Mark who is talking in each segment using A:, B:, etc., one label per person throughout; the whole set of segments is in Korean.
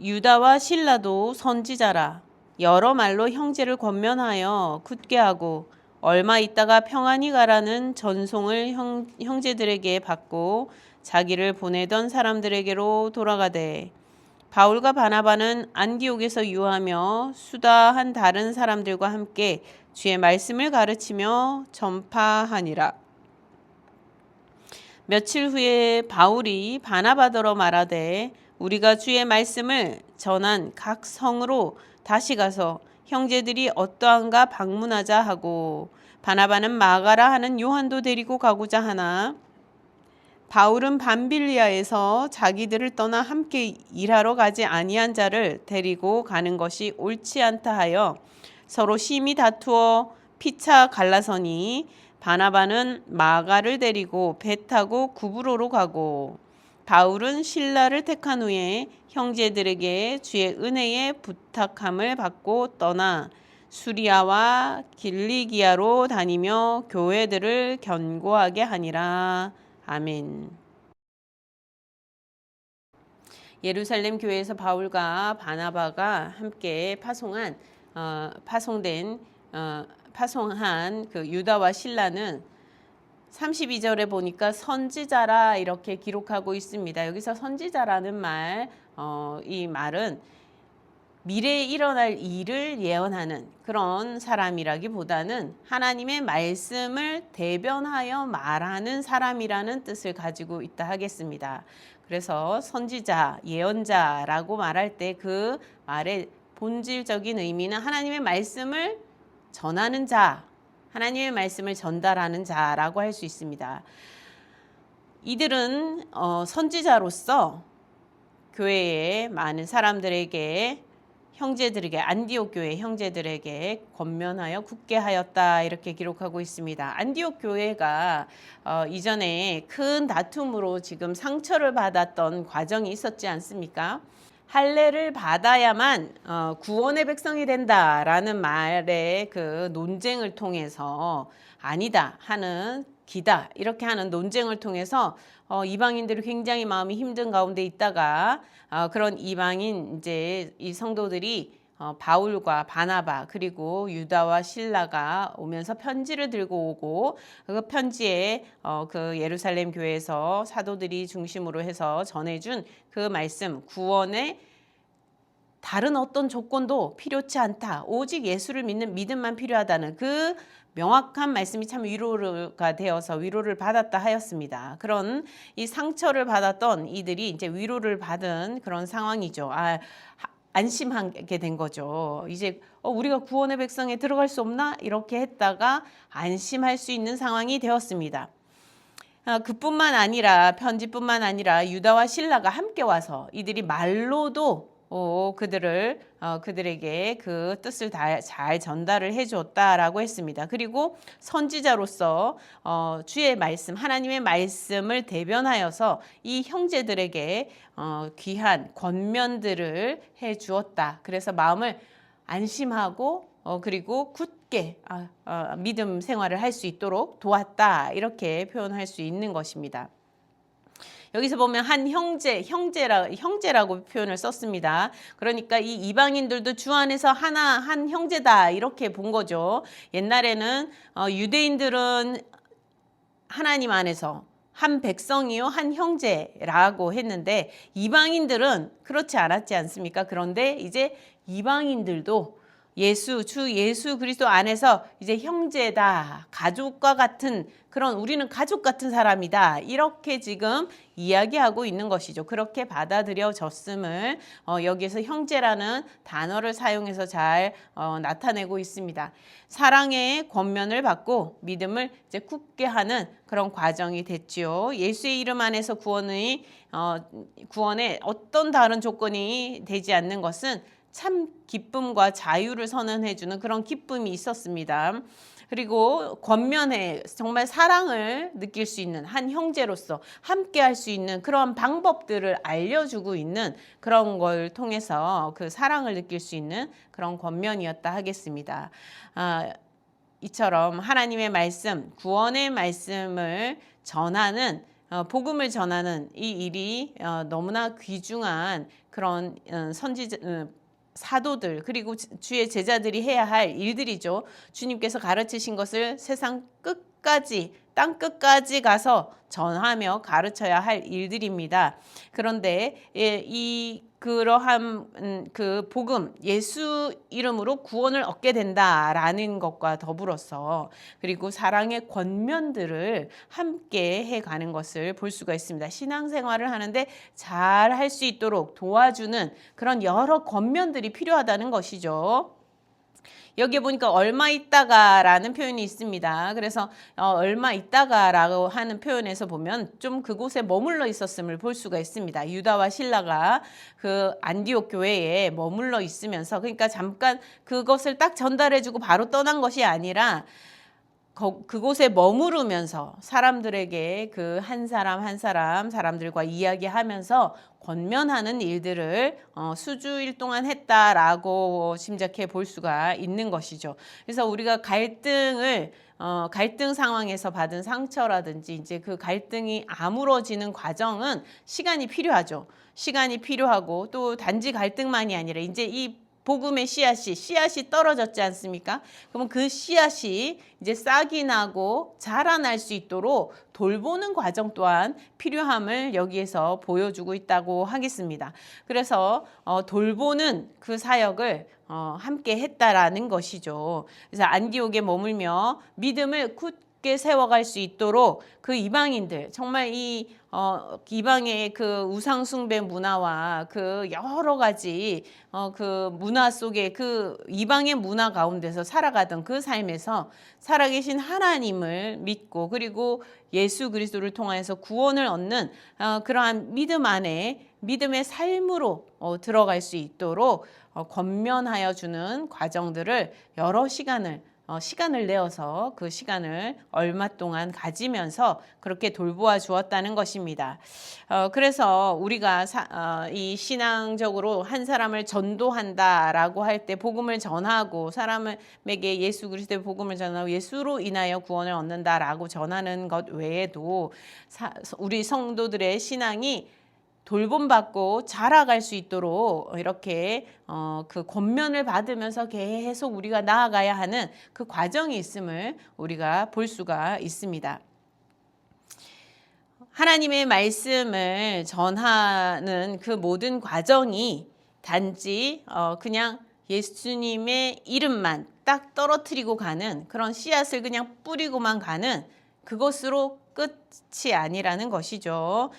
A: 유다와 실라도 선지자라. 여러 말로 형제를 권면하여 굳게 하고 얼마 있다가 평안히 가라는 전송을 형제들에게 받고 자기를 보내던 사람들에게로 돌아가되, 바울과 바나바는 안디옥에서 유하며 수다한 다른 사람들과 함께 주의 말씀을 가르치며 전파하니라. 며칠 후에 바울이 바나바더러 말하되, 우리가 주의 말씀을 전한 각 성으로 다시 가서 형제들이 어떠한가 방문하자 하고, 바나바는 마가라 하는 요한도 데리고 가고자 하나, 바울은 밤빌리아에서 자기들을 떠나 함께 일하러 가지 아니한 자를 데리고 가는 것이 옳지 않다 하여 서로 심히 다투어 피차 갈라서니, 바나바는 마가를 데리고 배 타고 구브로로 가고, 바울은 실라를 택한 후에 형제들에게 주의 은혜에 부탁함을 받고 떠나 수리아와 길리기아로 다니며 교회들을 견고하게 하니라. 아멘. 예루살렘 교회에서 바울과 바나바가 함께 파송한 그 유다와 실라는 32절에 보니까 선지자라 이렇게 기록하고 있습니다. 여기서 선지자라는 이 말은 미래에 일어날 일을 예언하는 그런 사람이라기보다는 하나님의 말씀을 대변하여 말하는 사람이라는 뜻을 가지고 있다 하겠습니다. 그래서 선지자, 예언자라고 말할 때 그 말의 본질적인 의미는 하나님의 말씀을 전하는 자, 하나님의 말씀을 전달하는 자라고 할 수 있습니다. 이들은 선지자로서 교회의 많은 사람들에게, 형제들에게, 안디옥 교회 형제들에게 권면하여 굳게 하였다 이렇게 기록하고 있습니다. 안디옥 교회가 이전에 큰 다툼으로 지금 상처를 받았던 과정이 있었지 않습니까? 할례를 받아야만 구원의 백성이 된다라는 말의 그 논쟁을 통해서 아니다 하는, 기다 이렇게 하는 논쟁을 통해서 이방인들이 굉장히 마음이 힘든 가운데 있다가 그런 이방인 이제 이 성도들이 바울과 바나바 그리고 유다와 실라가 오면서 편지를 들고 오고, 그 편지에 그 예루살렘 교회에서 사도들이 중심으로 해서 전해준 그 말씀, 구원의 다른 어떤 조건도 필요치 않다, 오직 예수를 믿는 믿음만 필요하다는 그 명확한 말씀이 참 위로가 되어서 위로를 받았다 하였습니다. 그런 이 상처를 받았던 이들이 이제 위로를 받은 그런 상황이죠. 안심하게 된 거죠. 이제 우리가 구원의 백성에 들어갈 수 없나? 이렇게 했다가 안심할 수 있는 상황이 되었습니다. 그뿐만 아니라, 편지뿐만 아니라 유다와 실라가 함께 와서 이들이 말로도 그들에게 그 뜻을 잘 전달을 해줬다라고 했습니다. 그리고 선지자로서 주의 말씀, 하나님의 말씀을 대변하여서 이 형제들에게 귀한 권면들을 해주었다. 그래서 마음을 안심하고 그리고 굳게 믿음 생활을 할 수 있도록 도왔다, 이렇게 표현할 수 있는 것입니다. 여기서 보면 한 형제라고 표현을 썼습니다. 그러니까 이 이방인들도 주 안에서 한 형제다 이렇게 본 거죠. 옛날에는 유대인들은 하나님 안에서 한 백성이요, 한 형제라고 했는데 이방인들은 그렇지 않았지 않습니까? 그런데 이제 이방인들도 주 예수 그리스도 안에서 이제 형제다, 가족과 같은 그런, 우리는 가족 같은 사람이다, 이렇게 지금 이야기하고 있는 것이죠. 그렇게 받아들여졌음을 여기에서 형제라는 단어를 사용해서 잘 나타내고 있습니다. 사랑의 권면을 받고 믿음을 이제 굳게 하는 그런 과정이 됐죠. 예수의 이름 안에서 구원에 어떤 다른 조건이 되지 않는 것은 참 기쁨과 자유를 선언해주는 그런 기쁨이 있었습니다. 그리고 권면에 정말 사랑을 느낄 수 있는, 한 형제로서 함께 할 수 있는 그런 방법들을 알려주고 있는 그런 걸 통해서 그 사랑을 느낄 수 있는 그런 권면이었다 하겠습니다. 이처럼 하나님의 말씀, 구원의 말씀을 전하는 복음을 전하는 이 일이 너무나 귀중한 그런 사도들 그리고 주의 제자들이 해야 할 일들이죠. 주님께서 가르치신 것을 세상 끝까지 땅 끝까지 가서 전하며 가르쳐야 할 일들입니다. 그런데 그러한 그 복음 예수 이름으로 구원을 얻게 된다라는 것과 더불어서 그리고 사랑의 권면들을 함께 해가는 것을 볼 수가 있습니다. 신앙생활을 하는데 잘 할 수 있도록 도와주는 그런 여러 권면들이 필요하다는 것이죠. 여기에 보니까 얼마 있다가라는 표현이 있습니다. 그래서 얼마 있다가라고 하는 표현에서 보면 좀 그곳에 머물러 있었음을 볼 수가 있습니다. 유다와 실라가 그 안디옥 교회에 머물러 있으면서 그러니까 잠깐 그것을 딱 전달해주고 바로 떠난 것이 아니라 그곳에 머무르면서 사람들에게 그 한 사람 한 사람들과 이야기하면서 권면하는 일들을 수주일 동안 했다라고 짐작해 볼 수가 있는 것이죠. 그래서 우리가 갈등 상황에서 받은 상처라든지 이제 그 갈등이 아물어지는 과정은 시간이 필요하죠. 시간이 필요하고 또 단지 갈등만이 아니라 이제 이 복음의 씨앗이 떨어졌지 않습니까? 그러면 그 씨앗이 이제 싹이 나고 자라날 수 있도록 돌보는 과정 또한 필요함을 여기에서 보여주고 있다고 하겠습니다. 그래서 돌보는 그 사역을 함께 했다라는 것이죠. 그래서 안디옥에 머물며 믿음을 굳게 세워갈 수 있도록 그 이방인들 정말 이방의 그 우상 숭배 문화와 그 여러 가지 그 문화 속에 그 이방의 문화 가운데서 살아가던 그 삶에서 살아계신 하나님을 믿고 그리고 예수 그리스도를 통하여서 구원을 얻는 그러한 믿음 안에 믿음의 삶으로 들어갈 수 있도록 권면하여 주는 과정들을 여러 시간을 내어서 그 시간을 얼마 동안 가지면서 그렇게 돌보아 주었다는 것입니다. 그래서 우리가 이 신앙적으로 한 사람을 전도한다라고 할 때 복음을 전하고 사람에게 예수 그리스도의 복음을 전하고 예수로 인하여 구원을 얻는다라고 전하는 것 외에도 우리 성도들의 신앙이 돌봄받고 자라갈 수 있도록 이렇게 그 권면을 받으면서 계속 우리가 나아가야 하는 그 과정이 있음을 우리가 볼 수가 있습니다. 하나님의 말씀을 전하는 그 모든 과정이 단지 그냥 예수님의 이름만 딱 떨어뜨리고 가는 그런 씨앗을 그냥 뿌리고만 가는 그것으로 끝이 아니라는 것이죠.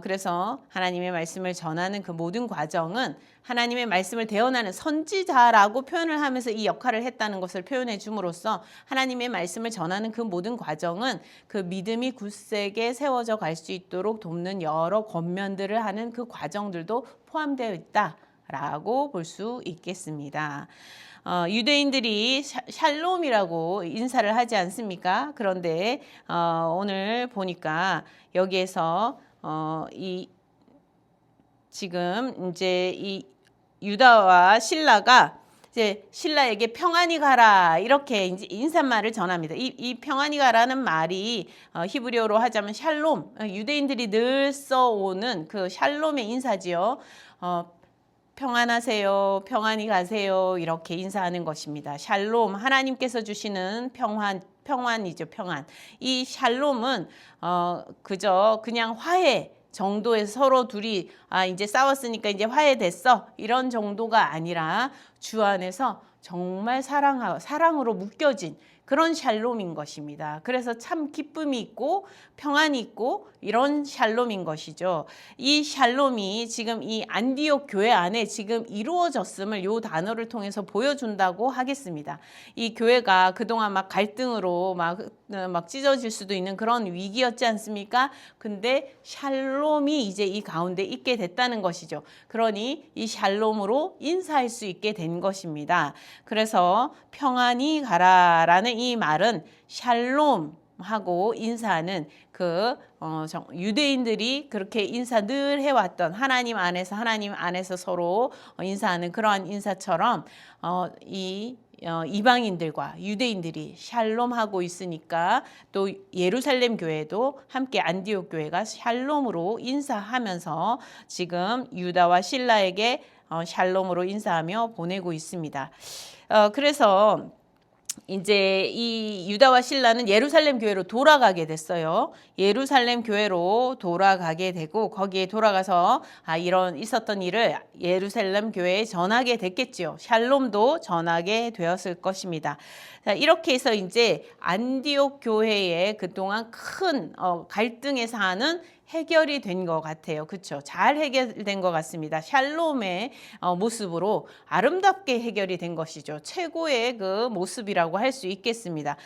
A: 그래서 하나님의 말씀을 전하는 그 모든 과정은 하나님의 말씀을 대언하는 선지자라고 표현을 하면서 이 역할을 했다는 것을 표현해 줌으로써 하나님의 말씀을 전하는 그 모든 과정은 그 믿음이 굳세게 세워져 갈 수 있도록 돕는 여러 권면들을 하는 그 과정들도 포함되어 있다라고 볼 수 있겠습니다. 유대인들이 샬롬이라고 인사를 하지 않습니까? 그런데 오늘 보니까 여기에서 지금 이제 이 유다와 실라가 이제 신라에게 평안히 가라 이렇게 이제 인사말을 전합니다. 이 평안히 가라는 말이 히브리어로 하자면 샬롬, 유대인들이 늘 써오는 그 샬롬의 인사지요. 평안하세요, 평안히 가세요 이렇게 인사하는 것입니다. 샬롬, 하나님께서 주시는 평안이죠, 평안. 이 샬롬은 그저 그냥 화해 정도의 서로 둘이 이제 싸웠으니까 이제 화해됐어 이런 정도가 아니라 주 안에서 정말 사랑으로 묶여진 그런 샬롬인 것입니다. 그래서 참 기쁨이 있고 평안이 있고 이런 샬롬인 것이죠. 이 샬롬이 지금 이 안디옥 교회 안에 지금 이루어졌음을 이 단어를 통해서 보여준다고 하겠습니다. 이 교회가 그동안 막 갈등으로 막 찢어질 수도 있는 그런 위기였지 않습니까? 근데 샬롬이 이제 이 가운데 있게 됐다는 것이죠. 그러니 이 샬롬으로 인사할 수 있게 된 것입니다. 그래서 평안히 가라라는 이 말은 샬롬하고 인사하는 그 유대인들이 그렇게 인사 늘 해왔던 하나님 안에서 서로 인사하는 그러한 인사처럼 이 이방인들과 유대인들이 샬롬하고 있으니까 또 예루살렘 교회도 함께 안디옥 교회가 샬롬으로 인사하면서 지금 유다와 실라에게 샬롬으로 인사하며 보내고 있습니다. 그래서 이제 이 유다와 실라는 예루살렘 교회로 돌아가게 됐어요. 예루살렘 교회로 돌아가게 되고 거기에 돌아가서 이런 있었던 일을 예루살렘 교회에 전하게 됐겠지요. 샬롬도 전하게 되었을 것입니다. 자, 이렇게 해서 이제 안디옥 교회에 그동안 큰 갈등의 사안은 해결이 된 것 같아요. 그렇죠? 잘 해결된 것 같습니다. 샬롬의 모습으로 아름답게 해결이 된 것이죠. 최고의 그 모습이라고 할 수 있겠습니다.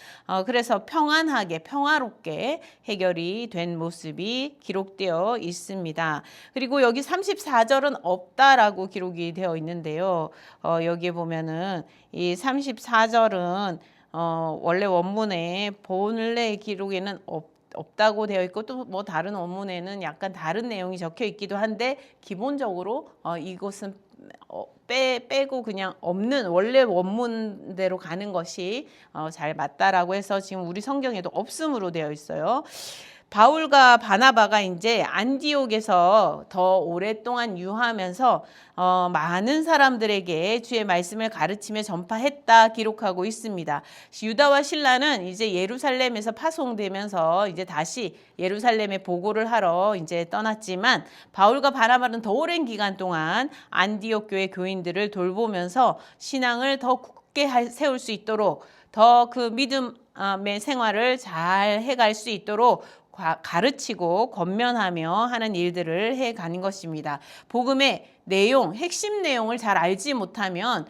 A: 그래서 평안하게 평화롭게 해결이 된 모습이 기록되어 있습니다. 그리고 여기 34절은 없다라고 기록이 되어 있는데요. 여기에 보면은 이 34절은 원래 원문에 본래 기록에는 없다고 되어 있고 또 뭐 다른 원문에는 약간 다른 내용이 적혀 있기도 한데 기본적으로 이곳은 빼고 그냥 없는 원래 원문대로 가는 것이 잘 맞다라고 해서 지금 우리 성경에도 없음으로 되어 있어요. 바울과 바나바가 이제 안디옥에서 더 오랫동안 유하면서 많은 사람들에게 주의 말씀을 가르치며 전파했다 기록하고 있습니다. 유다와 실라는 이제 예루살렘에서 파송되면서 이제 다시 예루살렘에 보고를 하러 이제 떠났지만 바울과 바나바는 더 오랜 기간 동안 안디옥 교회 교인들을 돌보면서 신앙을 더 굳게 세울 수 있도록 더 그 믿음의 생활을 잘 해갈 수 있도록 가르치고 권면하며 하는 일들을 해가는 것입니다. 복음의 내용, 핵심 내용을 잘 알지 못하면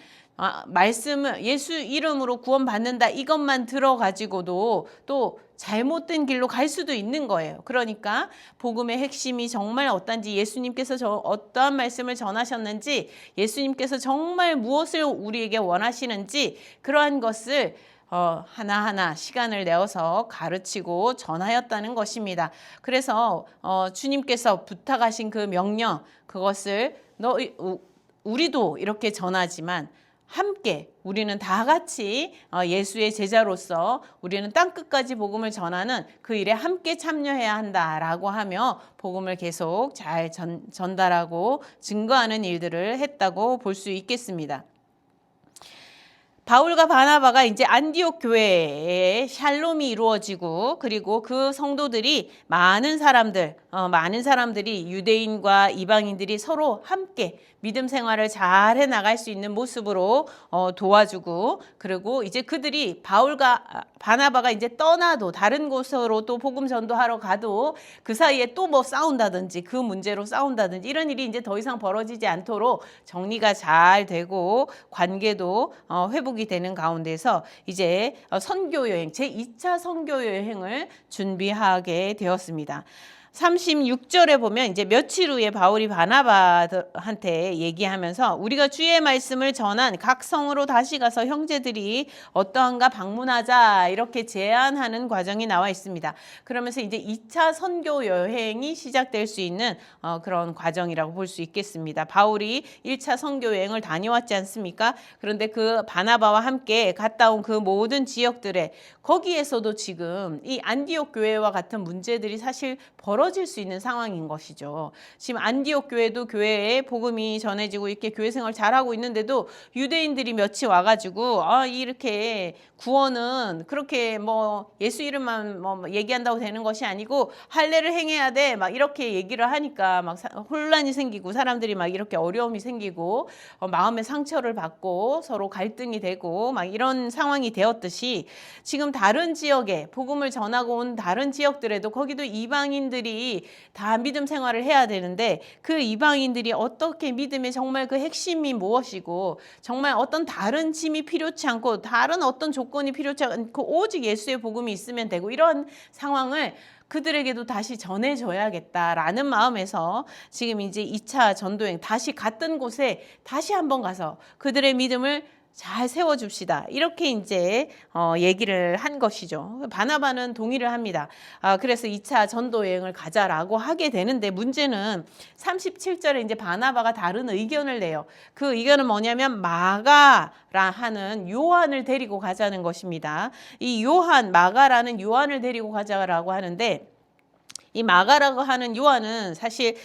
A: 말씀을 예수 이름으로 구원받는다 이것만 들어가지고도 또 잘못된 길로 갈 수도 있는 거예요. 그러니까 복음의 핵심이 정말 어떤지 예수님께서 어떠한 말씀을 전하셨는지 예수님께서 정말 무엇을 우리에게 원하시는지 그러한 것을 하나하나 시간을 내어서 가르치고 전하였다는 것입니다. 그래서 주님께서 부탁하신 그 명령 그것을 우리도 이렇게 전하지만 함께 우리는 다 같이 예수의 제자로서 우리는 땅끝까지 복음을 전하는 그 일에 함께 참여해야 한다라고 하며 복음을 계속 잘 전달하고 증거하는 일들을 했다고 볼 수 있겠습니다. 바울과 바나바가 이제 안디옥 교회에 샬롬이 이루어지고 그리고 그 성도들이 많은 사람들이 유대인과 이방인들이 서로 함께 믿음 생활을 잘 해나갈 수 있는 모습으로 도와주고 그리고 이제 그들이 바울과 바나바가 이제 떠나도 다른 곳으로 또 복음 전도하러 가도 그 사이에 또 뭐 싸운다든지 그 문제로 싸운다든지 이런 일이 이제 더 이상 벌어지지 않도록 정리가 잘 되고 관계도 회복이 되는 가운데서 이제 선교 여행 제2차 선교 여행을 준비하게 되었습니다. 36절에 보면 이제 며칠 후에 바울이 바나바한테 얘기하면서 우리가 주의 말씀을 전한 각 성으로 다시 가서 형제들이 어떠한가 방문하자 이렇게 제안하는 과정이 나와 있습니다. 그러면서 이제 2차 선교 여행이 시작될 수 있는 그런 과정이라고 볼 수 있겠습니다. 바울이 1차 선교 여행을 다녀왔지 않습니까? 그런데 그 바나바와 함께 갔다 온 그 모든 지역들에 거기에서도 지금 이 안디옥 교회와 같은 문제들이 사실 벌어질 수 있는 상황인 것이죠. 지금 안디옥 교회도 교회에 복음이 전해지고 이렇게 교회 생활 잘하고 있는데도 유대인들이 몇이 와가지고 이렇게 구원은 그렇게 뭐 예수 이름만 뭐 얘기한다고 되는 것이 아니고 할례를 행해야 돼 막 이렇게 얘기를 하니까 막 혼란이 생기고 사람들이 막 이렇게 어려움이 생기고 마음의 상처를 받고 서로 갈등이 되고 막 이런 상황이 되었듯이 지금 다른 지역에 복음을 전하고 온 다른 지역들에도 거기도 이방인들이 다 믿음 생활을 해야 되는데 그 이방인들이 어떻게 믿음의 정말 그 핵심이 무엇이고 정말 어떤 다른 짐이 필요치 않고 다른 어떤 조건이 필요치 않고 오직 예수의 복음이 있으면 되고 이런 상황을 그들에게도 다시 전해줘야겠다라는 마음에서 지금 이제 2차 전도행 다시 갔던 곳에 다시 한번 가서 그들의 믿음을 잘 세워줍시다. 이렇게 이제 얘기를 한 것이죠. 바나바는 동의를 합니다. 그래서 2차 전도 여행을 가자라고 하게 되는데 문제는 37절에 이제 바나바가 다른 의견을 내요. 그 의견은 뭐냐면 마가라 하는 요한을 데리고 가자는 것입니다. 이 요한, 마가라는 요한을 데리고 가자라고 하는데 이 마가라고 하는 요한은 사실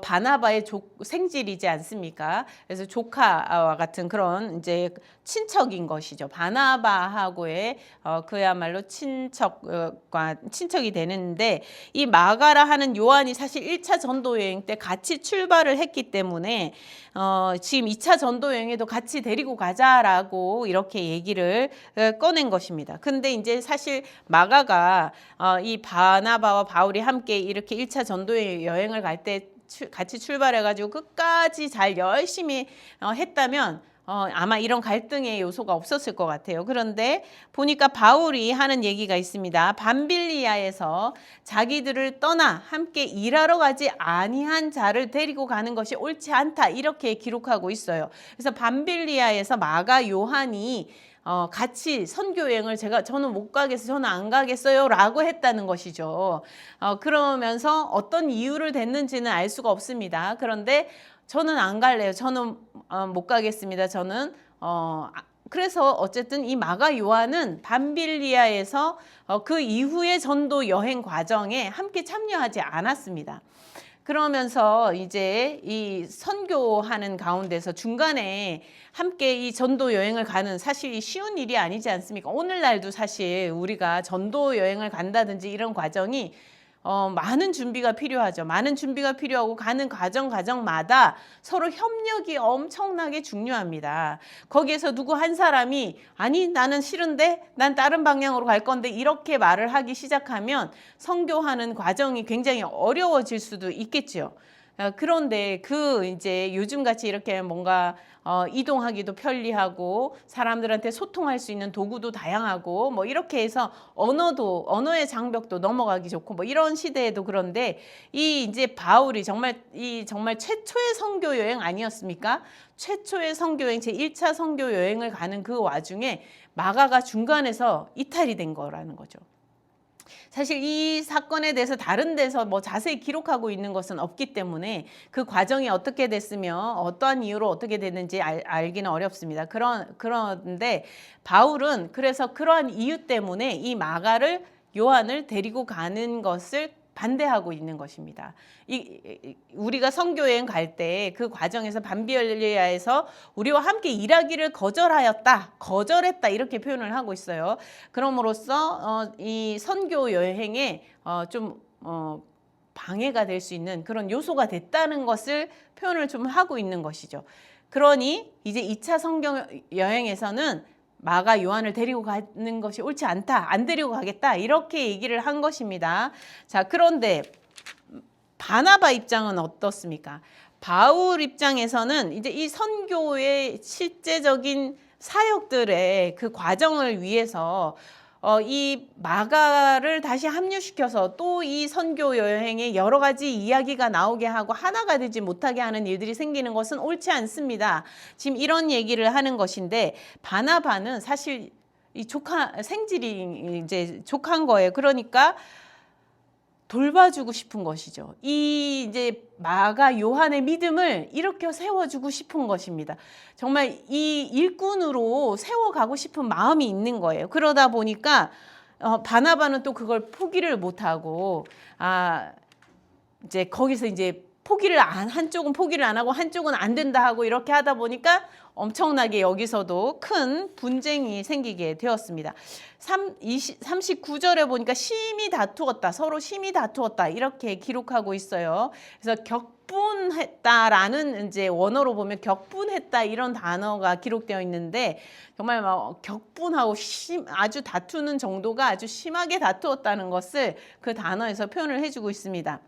A: 바나바의 생질이지 않습니까? 그래서 조카와 같은 그런 이제 친척인 것이죠. 바나바하고의 그야말로 친척이 되는데 이 마가라 하는 요한이 사실 1차 전도 여행 때 같이 출발을 했기 때문에 지금 2차 전도 여행에도 같이 데리고 가자라고 이렇게 얘기를 꺼낸 것입니다. 근데 이제 사실 마가가 이 바나바와 바울이 함께 이렇게 1차 전도 여행을 갈 때 같이 출발해가지고 끝까지 잘 열심히 했다면 아마 이런 갈등의 요소가 없었을 것 같아요. 그런데 보니까 바울이 하는 얘기가 있습니다. 밤빌리아에서 자기들을 떠나 함께 일하러 가지 아니한 자를 데리고 가는 것이 옳지 않다. 이렇게 기록하고 있어요. 그래서 밤빌리아에서 마가 요한이 같이 선교 여행을 저는 못 가겠어요. 저는 안 가겠어요. 라고 했다는 것이죠. 그러면서 어떤 이유를 댔는지는 알 수가 없습니다. 그런데 저는 안 갈래요. 저는 못 가겠습니다. 저는 그래서 어쨌든 이 마가 요한은 밤빌리아에서 그 이후의 전도 여행 과정에 함께 참여하지 않았습니다. 그러면서 이제 이 선교하는 가운데서 중간에 함께 이 전도 여행을 가는 사실 쉬운 일이 아니지 않습니까? 오늘날도 사실 우리가 전도 여행을 간다든지 이런 과정이 많은 준비가 필요하죠. 많은 준비가 필요하고 가는 과정마다 서로 협력이 엄청나게 중요합니다. 거기에서 누구 한 사람이 아니 나는 싫은데 난 다른 방향으로 갈 건데 이렇게 말을 하기 시작하면 선교하는 과정이 굉장히 어려워질 수도 있겠죠. 그런데 이제 요즘같이 이렇게 뭔가 이동하기도 편리하고 사람들한테 소통할 수 있는 도구도 다양하고 뭐 이렇게 해서 언어의 장벽도 넘어가기 좋고 뭐 이런 시대에도 그런데 이 이제 바울이 정말 최초의 선교 여행 아니었습니까? 최초의 선교 여행 제1차 선교 여행을 가는 그 와중에 마가가 중간에서 이탈이 된 거라는 거죠. 사실 이 사건에 대해서 다른 데서 뭐 자세히 기록하고 있는 것은 없기 때문에 그 과정이 어떻게 됐으며 어떠한 이유로 어떻게 됐는지 알기는 어렵습니다. 그런데 바울은 그래서 그러한 이유 때문에 이 마가를 요한을 데리고 가는 것을 반대하고 있는 것입니다. 우리가 선교여행 갈 때 그 과정에서 밤빌리아에서 우리와 함께 일하기를 거절했다 이렇게 표현을 하고 있어요. 그럼으로써 이 선교 여행에 좀 방해가 될 수 있는 그런 요소가 됐다는 것을 표현을 좀 하고 있는 것이죠. 그러니 이제 2차 선교 여행에서는 마가 요한을 데리고 가는 것이 옳지 않다. 안 데리고 가겠다. 이렇게 얘기를 한 것입니다. 자, 그런데 바나바 입장은 어떻습니까? 바울 입장에서는 이제 이 선교의 실제적인 사역들의 그 과정을 위해서 이 마가를 다시 합류시켜서 또 이 선교 여행에 여러 가지 이야기가 나오게 하고 하나가 되지 못하게 하는 일들이 생기는 것은 옳지 않습니다. 지금 이런 얘기를 하는 것인데 바나바는 사실 이 생질이 이제 조카인 거예요. 그러니까 돌봐주고 싶은 것이죠. 이 이제 마가 요한의 믿음을 이렇게 세워주고 싶은 것입니다. 정말 이 일꾼으로 세워가고 싶은 마음이 있는 거예요. 그러다 보니까 바나바는 또 그걸 포기를 못하고 이제 거기서 이제 한쪽은 포기를 안 하고 한쪽은 안 된다 하고 이렇게 하다 보니까 엄청나게 여기서도 큰 분쟁이 생기게 되었습니다. 39절에 보니까 서로 심히 다투었다 이렇게 기록하고 있어요. 그래서 격분했다라는 이제 원어로 보면 격분했다 이런 단어가 기록되어 있는데 정말 막 격분하고 아주 다투는 정도가 아주 심하게 다투었다는 것을 그 단어에서 표현을 해주고 있습니다.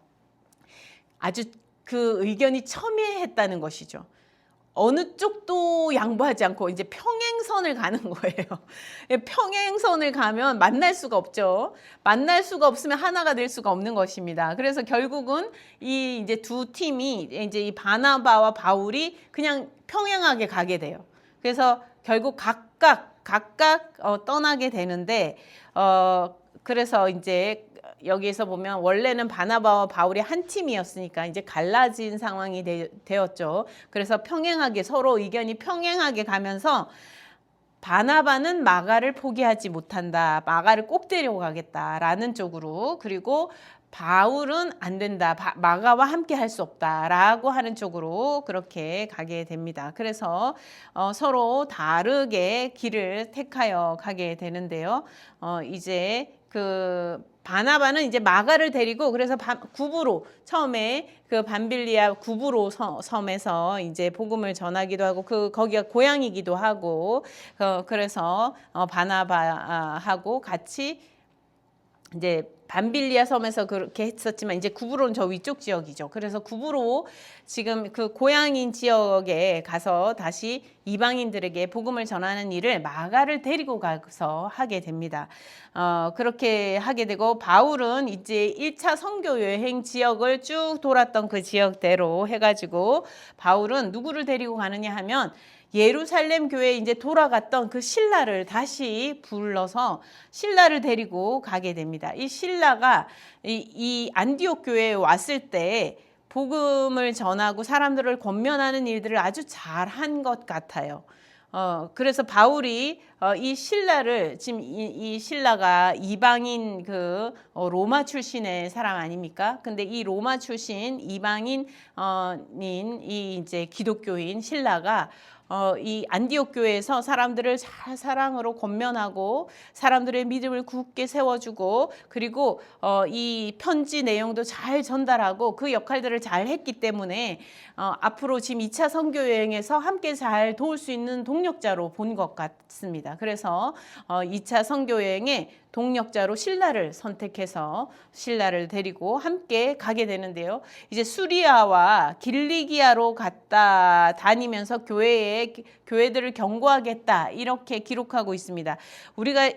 A: 아주 그 의견이 첨예했다는 것이죠. 어느 쪽도 양보하지 않고 이제 평행선을 가는 거예요. 평행선을 가면 만날 수가 없죠. 만날 수가 없으면 하나가 될 수가 없는 것입니다. 그래서 결국은 이 이제 두 팀이 이제 이 바나바와 바울이 그냥 평행하게 가게 돼요. 그래서 결국 각각 떠나게 되는데 그래서 이제 여기에서 보면 원래는 바나바와 바울이 한 팀이었으니까 이제 갈라진 상황이 되었죠. 그래서 평행하게 서로 의견이 평행하게 가면서 바나바는 마가를 포기하지 못한다. 마가를 꼭 데려가겠다라는 쪽으로, 그리고 바울은 안 된다. 마가와 함께 할 수 없다라고 하는 쪽으로 그렇게 가게 됩니다. 그래서 서로 다르게 길을 택하여 가게 되는데요. 이제 그 바나바는 이제 마가를 데리고 그래서 구브로 처음에 그 밤빌리아 구브로 섬에서 이제 복음을 전하기도 하고 거기가 고향이기도 하고 그래서 바나바하고 같이 이제 밤빌리아 섬에서 그렇게 했었지만 이제 구브로는 저 위쪽 지역이죠. 그래서 구브로 지금 그 고향인 지역에 가서 다시 이방인들에게 복음을 전하는 일을 마가를 데리고 가서 하게 됩니다. 그렇게 하게 되고 바울은 이제 1차 선교 여행 지역을 쭉 돌았던 그 지역대로 해가지고 바울은 누구를 데리고 가느냐 하면 예루살렘 교회에 이제 돌아갔던 그 신라를 다시 불러서 신라를 데리고 가게 됩니다. 이 신라가 이 안디옥 교회에 왔을 때 복음을 전하고 사람들을 권면하는 일들을 아주 잘한 것 같아요. 그래서 바울이 이 신라를 지금 이 신라가 이방인 로마 출신의 사람 아닙니까? 근데 이 로마 출신 이방인인 이 이제 기독교인 신라가 이 안디옥 교회에서 사람들을 잘 사랑으로 권면하고 사람들의 믿음을 굳게 세워주고 그리고 이 편지 내용도 잘 전달하고 그 역할들을 잘 했기 때문에 앞으로 지금 2차 선교 여행에서 함께 잘 도울 수 있는 동력자로 본 것 같습니다. 그래서 2차 선교 여행에 동력자로 신라를 선택해서 신라를 데리고 함께 가게 되는데요. 이제 수리아와 길리기아로 갔다 다니면서 교회들을 경고하겠다 이렇게 기록하고 있습니다. 우리가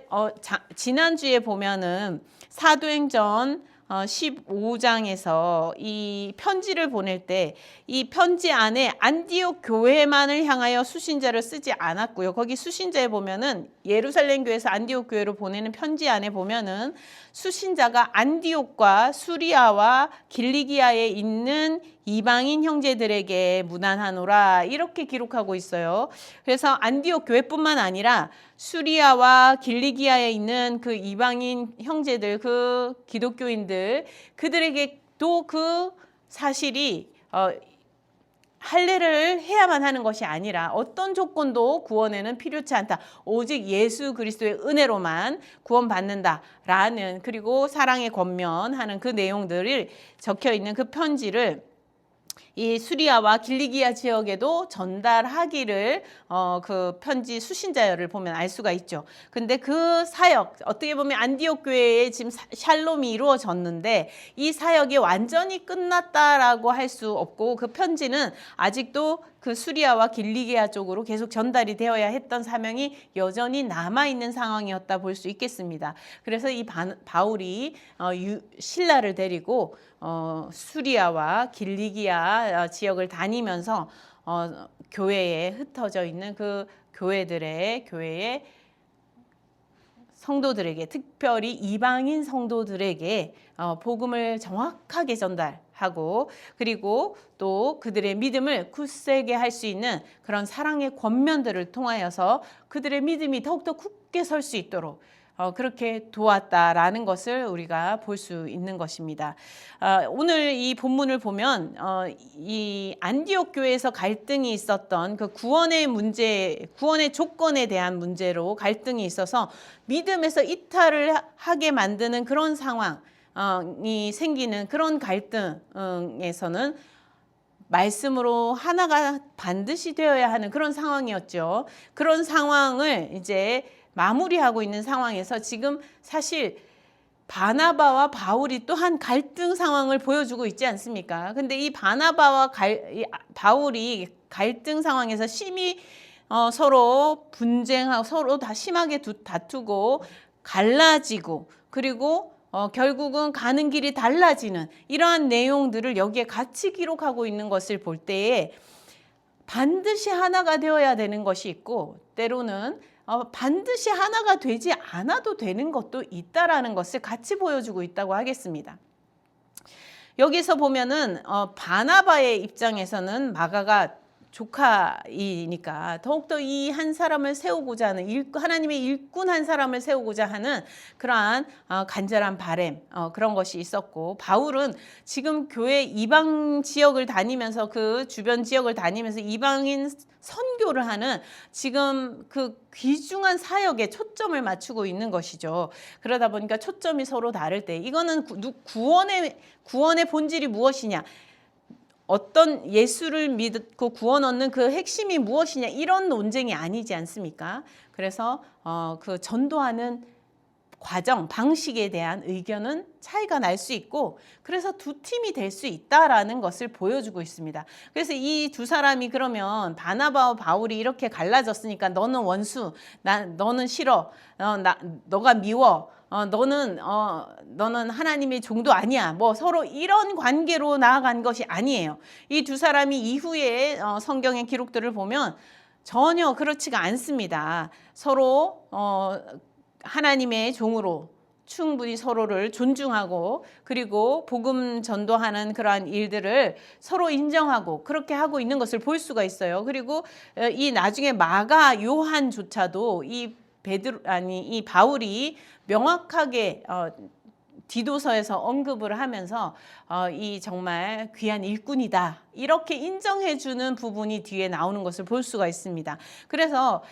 A: 지난주에 보면은 사도행전 15장에서 이 편지를 보낼 때 이 편지 안에 안디옥 교회만을 향하여 수신자를 쓰지 않았고요. 거기 수신자에 보면은 예루살렘 교회에서 안디옥 교회로 보내는 편지 안에 보면은 수신자가 안디옥과 수리아와 길리기아에 있는 이방인 형제들에게 무난하노라 이렇게 기록하고 있어요. 그래서 안디옥 교회뿐만 아니라 수리아와 길리기아에 있는 그 이방인 형제들, 그 기독교인들, 그들에게도 그 사실이 할례를 해야만 하는 것이 아니라 어떤 조건도 구원에는 필요치 않다. 오직 예수 그리스도의 은혜로만 구원받는다라는 그리고 사랑의 권면하는 그 내용들을 적혀 있는 그 편지를 이 수리아와 길리기아 지역에도 전달하기를 그 편지 수신자를 보면 알 수가 있죠. 근데 그 사역 어떻게 보면 안디옥 교회에 지금 샬롬이 이루어졌는데 이 사역이 완전히 끝났다라고 할 수 없고 그 편지는 아직도 그 수리아와 길리기아 쪽으로 계속 전달이 되어야 했던 사명이 여전히 남아있는 상황이었다 볼 수 있겠습니다. 그래서 이 바울이 신라를 데리고 수리아와 길리기아 지역을 다니면서 교회에 흩어져 있는 그 교회의 성도들에게 특별히 이방인 성도들에게 복음을 정확하게 전달하고 그리고 또 그들의 믿음을 굳세게 할 수 있는 그런 사랑의 권면들을 통하여서 그들의 믿음이 더욱더 굳게 설 수 있도록 그렇게 도왔다라는 것을 우리가 볼 수 있는 것입니다. 오늘 이 본문을 보면 이 안디옥 교회에서 갈등이 있었던 그 구원의 문제, 구원의 조건에 대한 문제로 갈등이 있어서 믿음에서 이탈을 하게 만드는 그런 상황이 생기는 그런 갈등에서는 말씀으로 하나가 반드시 되어야 하는 그런 상황이었죠. 그런 상황을 이제 마무리하고 있는 상황에서 지금 사실 바나바와 바울이 또한 갈등 상황을 보여주고 있지 않습니까? 근데 이 바나바와 바울이 갈등 상황에서 심히 서로 분쟁하고 서로 다 심하게 다투고 갈라지고 그리고 결국은 가는 길이 달라지는 이러한 내용들을 여기에 같이 기록하고 있는 것을 볼 때에 반드시 하나가 되어야 되는 것이 있고 때로는 반드시 하나가 되지 않아도 되는 것도 있다라는 것을 같이 보여주고 있다고 하겠습니다. 여기서 보면은 바나바의 입장에서는 마가가 조카이니까 더욱더 이 한 사람을 세우고자 하는 하나님의 일꾼 한 사람을 세우고자 하는 그러한 간절한 바람 그런 것이 있었고, 바울은 지금 교회 이방 지역을 다니면서 그 주변 지역을 다니면서 이방인 선교를 하는 지금 그 귀중한 사역에 초점을 맞추고 있는 것이죠. 그러다 보니까 초점이 서로 다를 때 이거는 구원의 본질이 무엇이냐, 어떤 예수를 믿고 구원 얻는 그 핵심이 무엇이냐, 이런 논쟁이 아니지 않습니까? 그래서 그 전도하는 과정, 방식에 대한 의견은 차이가 날 수 있고, 그래서 두 팀이 될 수 있다라는 것을 보여주고 있습니다. 그래서 이 두 사람이 그러면 바나바와 바울이 이렇게 갈라졌으니까 너는 원수, 너는 싫어, 너가 미워, 너는 하나님의 종도 아니야, 뭐 서로 이런 관계로 나아간 것이 아니에요. 이 두 사람이 이후에 성경의 기록들을 보면 전혀 그렇지가 않습니다. 서로 하나님의 종으로 충분히 서로를 존중하고, 그리고 복음 전도하는 그러한 일들을 서로 인정하고 그렇게 하고 있는 것을 볼 수가 있어요. 그리고 이 나중에 마가 요한조차도 이 바울이 명확하게 디도서에서 언급을 하면서 이 정말 귀한 일꾼이다 이렇게 인정해 주는 부분이 뒤에 나오는 것을 볼 수가 있습니다. 그래서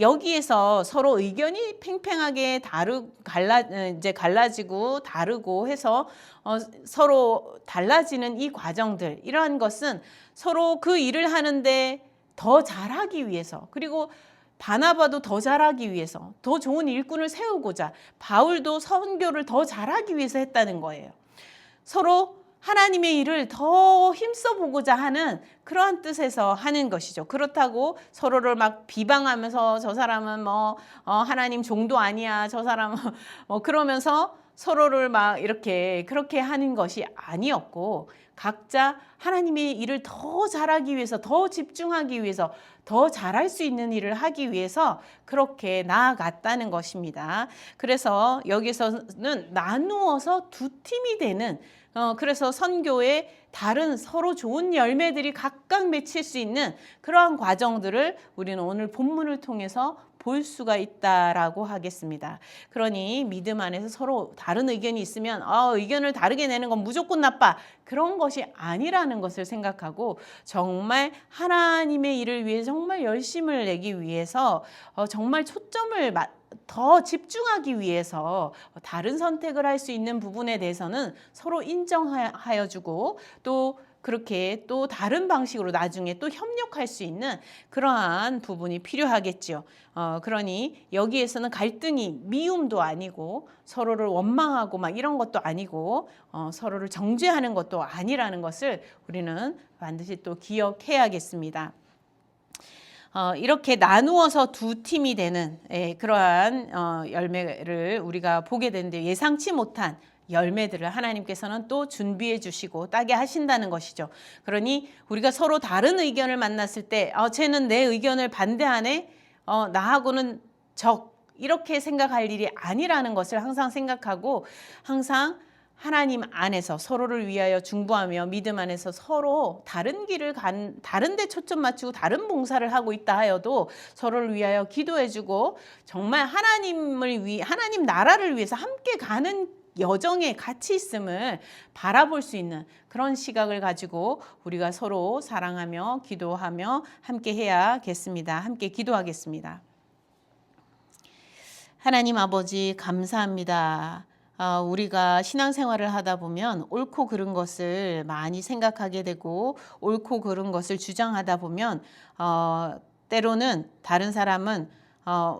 A: 여기에서 서로 의견이 팽팽하게 갈라지고 다르고 해서 서로 달라지는 이 과정들, 이러한 것은 서로 그 일을 하는데 더 잘하기 위해서, 그리고 바나바도 더 잘하기 위해서, 더 좋은 일꾼을 세우고자, 바울도 선교를 더 잘하기 위해서 했다는 거예요. 서로 하나님의 일을 더 힘써 보고자 하는 그러한 뜻에서 하는 것이죠. 그렇다고 서로를 막 비방하면서 저 사람은 하나님 종도 아니야, 저 사람은 그러면서 서로를 막 그렇게 하는 것이 아니었고, 각자 하나님의 일을 더 잘하기 위해서, 더 집중하기 위해서, 더 잘할 수 있는 일을 하기 위해서 그렇게 나아갔다는 것입니다. 그래서 여기서는 나누어서 두 팀이 되는, 그래서 선교의 다른 서로 좋은 열매들이 각각 맺힐 수 있는 그러한 과정들을 우리는 오늘 본문을 통해서 볼 수가 있다라고 하겠습니다. 그러니 믿음 안에서 서로 다른 의견이 있으면 의견을 다르게 내는 건 무조건 나빠, 그런 것이 아니라는 것을 생각하고, 정말 하나님의 일을 위해 정말 열심을 내기 위해서 정말 초점을 더 집중하기 위해서 다른 선택을 할 수 있는 부분에 대해서는 서로 인정하여 주고, 또 그렇게 또 다른 방식으로 나중에 또 협력할 수 있는 그러한 부분이 필요하겠죠. 그러니 여기에서는 갈등이 미움도 아니고, 서로를 원망하고 막 이런 것도 아니고, 서로를 정죄하는 것도 아니라는 것을 우리는 반드시 또 기억해야겠습니다. 이렇게 나누어서 두 팀이 되는 그러한 열매를 우리가 보게 되는데, 예상치 못한 열매들을 하나님께서는 또 준비해 주시고 따게 하신다는 것이죠. 그러니 우리가 서로 다른 의견을 만났을 때 쟤는 내 의견을 반대하네, 나하고는 이렇게 생각할 일이 아니라는 것을 항상 생각하고, 항상 하나님 안에서 서로를 위하여 중보하며 믿음 안에서 서로 다른 길을 다른 데 초점 맞추고 다른 봉사를 하고 있다 하여도 서로를 위하여 기도해주고, 정말 하나님 나라를 위해서 함께 가는 여정에 같이 있음을 바라볼 수 있는 그런 시각을 가지고 우리가 서로 사랑하며 기도하며 함께 해야겠습니다. 함께 기도하겠습니다. 하나님 아버지, 감사합니다. 우리가 신앙생활을 하다 보면 옳고 그른 것을 많이 생각하게 되고, 옳고 그른 것을 주장하다 보면 때로는 다른 사람은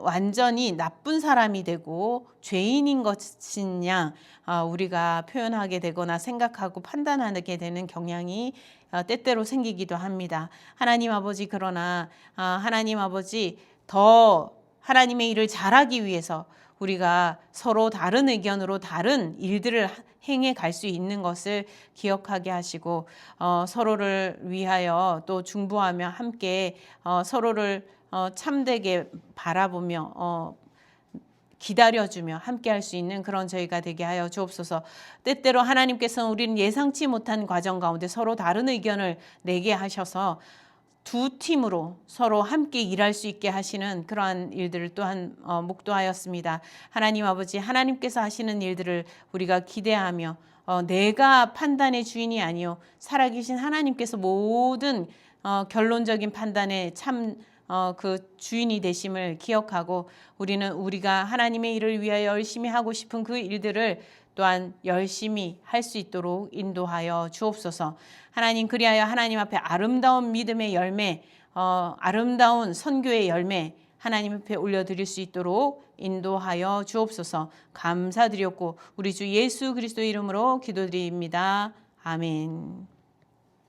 A: 완전히 나쁜 사람이 되고 죄인인 것인 양 우리가 표현하게 되거나 생각하고 판단하게 되는 경향이 때때로 생기기도 합니다. 하나님 아버지, 그러나 하나님 아버지, 더 하나님의 일을 잘하기 위해서 우리가 서로 다른 의견으로 다른 일들을 행해 갈 수 있는 것을 기억하게 하시고 서로를 위하여 또 중보하며 함께 서로를 참되게 바라보며 기다려주며 함께 할 수 있는 그런 저희가 되게 하여 주옵소서. 때때로 하나님께서는 우리는 예상치 못한 과정 가운데 서로 다른 의견을 내게 하셔서 두 팀으로 서로 함께 일할 수 있게 하시는 그러한 일들을 또한 목도하였습니다. 하나님 아버지, 하나님께서 하시는 일들을 우리가 기대하며 내가 판단의 주인이 아니요 살아계신 하나님께서 모든 결론적인 판단의 그 주인이 되심을 기억하고 우리는 우리가 하나님의 일을 위하여 열심히 하고 싶은 그 일들을 또한 열심히 할 수 있도록 인도하여 주옵소서. 하나님, 그리하여 하나님 앞에 아름다운 믿음의 열매, 아름다운 선교의 열매 하나님 앞에 올려드릴 수 있도록 인도하여 주옵소서. 감사드렸고 우리 주 예수 그리스도 이름으로 기도드립니다. 아멘.